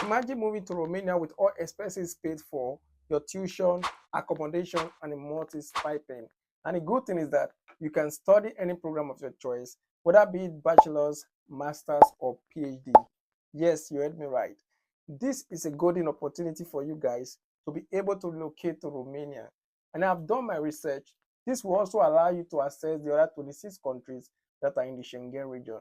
Imagine moving to Romania with all expenses paid for, your tuition, accommodation, and a monthly stipend. And the good thing is that you can study any program of your choice, whether be it bachelor's, master's, or PhD. Yes, you heard me right. This is a golden opportunity for you guys to be able to relocate to Romania. And I've done my research. This will also allow you to access the other 26 countries that are in the Schengen region.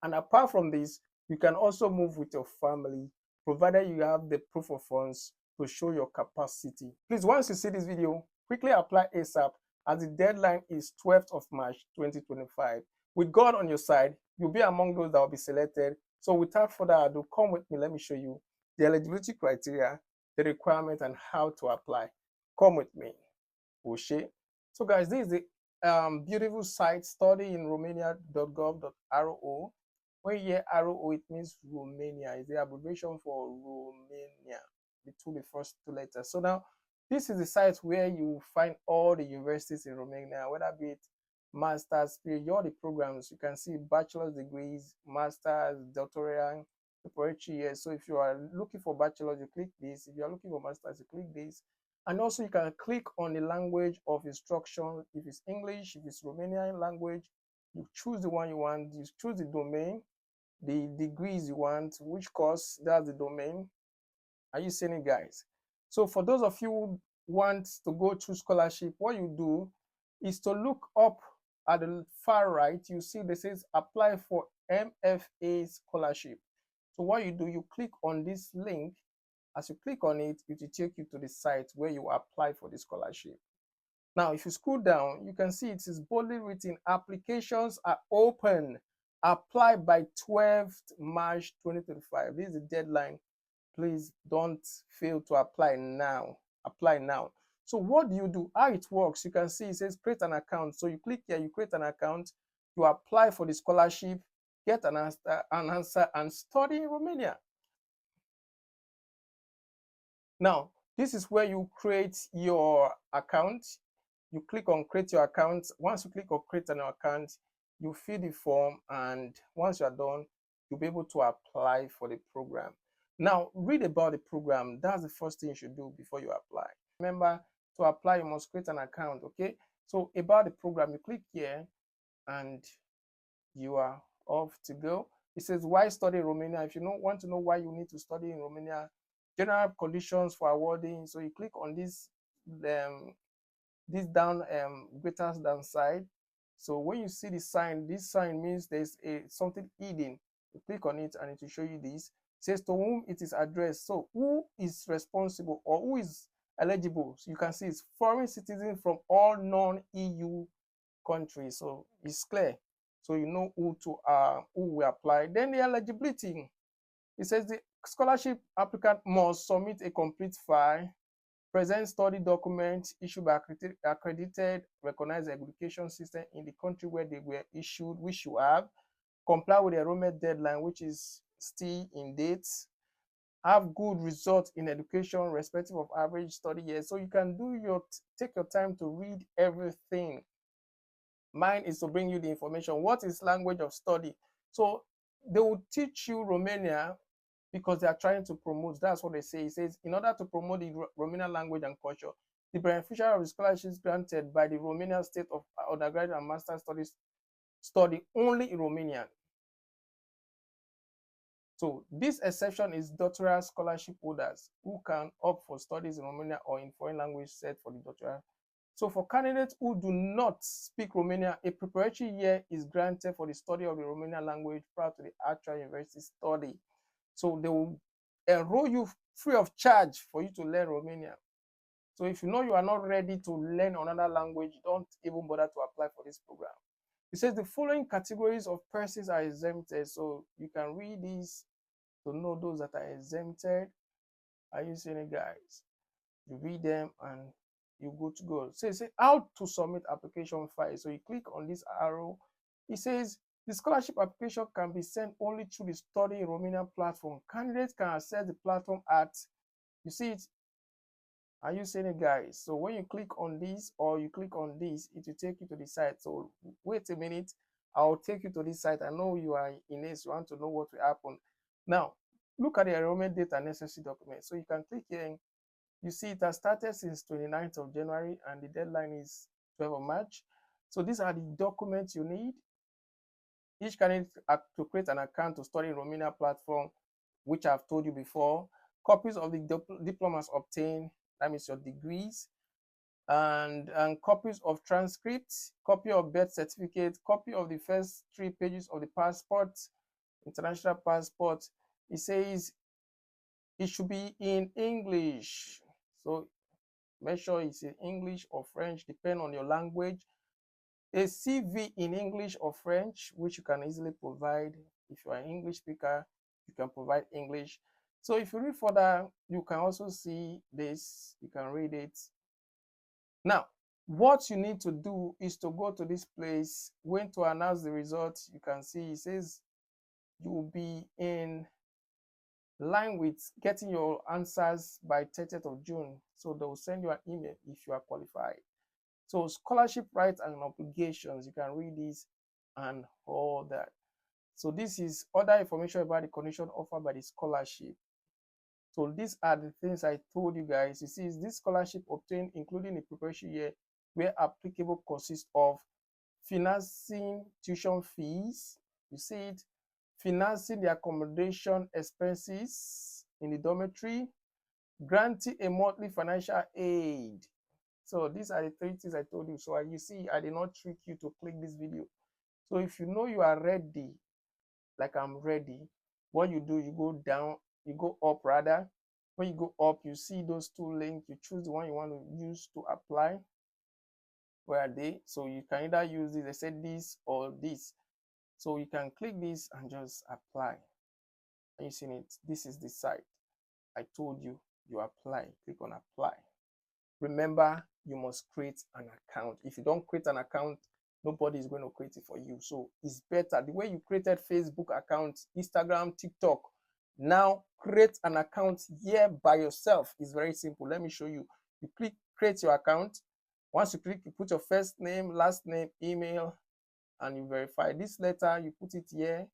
And apart from this, you can also move with your family, provided you have the proof of funds to show your capacity. Please, once you see this video, quickly apply ASAP, as the deadline is 12th of March 2025. With God on your side, you'll be among those that will be selected. So without further ado, come with me. Let me show you the eligibility criteria, the requirement, and how to apply. Come with me. Oshe. So guys, this is the beautiful site, studyinromania.gov.ro. When you hear RO, it means Romania. It's the abbreviation for Romania, the first two letters. So now, this is the site where you find all the universities in Romania, whether be it master's, PhD, all the programs. You can see bachelor's degrees, master's, doctoral, preparatory years. So if you are looking for bachelor's, you click this. If you are looking for master's, you click this. And also you can click on the language of instruction. If it's English, if it's Romanian language, you choose the one you want. You choose the domain, the degrees you want, which course, that's the domain. Are you seeing it, guys? So for those of you who want to go through scholarship, what you do is to look up at the far right. You see this says apply for MFA scholarship. So what you do, you click on this link. As you click on it, it will take you to the site where you apply for the scholarship. Now, if you scroll down, you can see it is boldly written, applications are open. Apply by 12th March 2025. This is the deadline. Please don't fail to apply now. Apply now. So what do you do? How it works, you can see it says create an account. So you click here, you create an account, you apply for the scholarship, get an answer, and study in Romania. Now, this is where you create your account. You click on create your account. Once you click on create an account, you fill the form, and once you are done, you'll be able to apply for the program. Now, read about the program. That's the first thing you should do before you apply. Remember, to apply, you must create an account, okay? So about the program, you click here, and you are off to go. It says, why study in Romania? If you want to know why you need to study in Romania, general conditions for awarding. So you click on this down greater than side. So when you see the sign, this sign means there's something hidden. You click on it and it will show you this. It says to whom it is addressed. So who is responsible or who is eligible? So you can see it's foreign citizens from all non-EU countries. So it's clear. So you know who will apply. Then the eligibility. It says the scholarship applicant must submit a complete file, present study documents issued by accredited recognized education system in the country where they were issued, which you have, comply with the enrollment deadline, which is still in date, have good results in education respective of average study years. So you can take your time to read everything. Mine is to bring you the information. What is language of study? So they will teach you Romania because they are trying to promote. That's what they say. It says, in order to promote the Romanian language and culture, the beneficiary of the scholarships granted by the Romanian State of Undergraduate and Master Studies study only in Romanian. So this exception is doctoral scholarship holders who can opt for studies in Romania or in foreign language set for the doctoral. So for candidates who do not speak Romanian, a preparatory year is granted for the study of the Romanian language prior to the actual university study. So they will enroll you free of charge for you to learn Romanian. So if you know you are not ready to learn another language, don't even bother to apply for this program. It says the following categories of persons are exempted. So you can read these to know those that are exempted. Are you seeing it, guys? You read them and you go to go. So it says how to submit application file. So you click on this arrow. It says the scholarship application can be sent only through the Study in Romania platform. Candidates can access the platform at, you see it? Are you seeing it, guys? So when you click on this or you click on this, it will take you to the site. So wait a minute, I'll take you to this site. I know you are in this, you want to know what will happen. Now, look at the enrollment date and necessary documents. So you can click here and you see it has started since 29th of January and the deadline is 12th of March. So these are the documents you need. Each candidate to create an account to study in Romania platform, which I've told you before. Copies of the diplomas obtained, that means your degrees, and copies of transcripts, copy of birth certificate, copy of the first 3 pages of the passport, international passport. It says it should be in English. So make sure it's in English or French, depend on your language. A CV in English or French, which you can easily provide. If you are an English speaker, you can provide English. So if you read further, you can also see this, you can read it. Now, what you need to do is to go to this place. When to announce the results, you can see it says you will be in line with getting your answers by 30th of June. So they'll send you an email if you are qualified. So scholarship rights and obligations, you can read this and all that. So this is other information about the condition offered by the scholarship. So these are the things I told you guys. You see, this scholarship obtained, including the preparation year, where applicable, consists of financing tuition fees. You see it, financing the accommodation expenses in the dormitory, granting a monthly financial aid. So these are the 3 things I told you. So you see, I did not trick you to click this video. So if you know you are ready, like I'm ready, what you do, you go down, you go up rather. When you go up, you see those 2 links. You choose the one you want to use to apply. Where are they? So you can either use this, I said this or this. So you can click this and just apply. Are you seeing it? This is the site. I told you, you apply. Click on apply. Remember, you must create an account. If you don't create an account, nobody is going to create it for you. So it's better. The way you created Facebook account, Instagram, TikTok, now create an account here by yourself. It's very simple. Let me show you. You click create your account. Once you click, you put your first name, last name, email, and you verify. This letter, you put it here,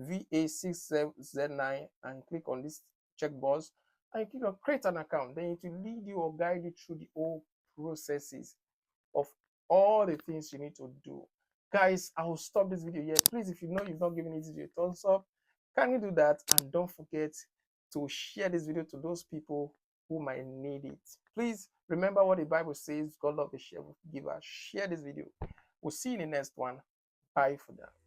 VA67Z9, and click on this checkbox. And you click on create an account. Then it will lead you or guide you through the whole processes of all the things you need to do. Guys, I will stop this video here. Please, if you know you've not given this video a thumbs up, can you do that? And don't forget to share this video to those people who might need it. Please remember what the Bible says, God loves the cheerful giver. Share this video. We'll see you in the next one. Bye for now.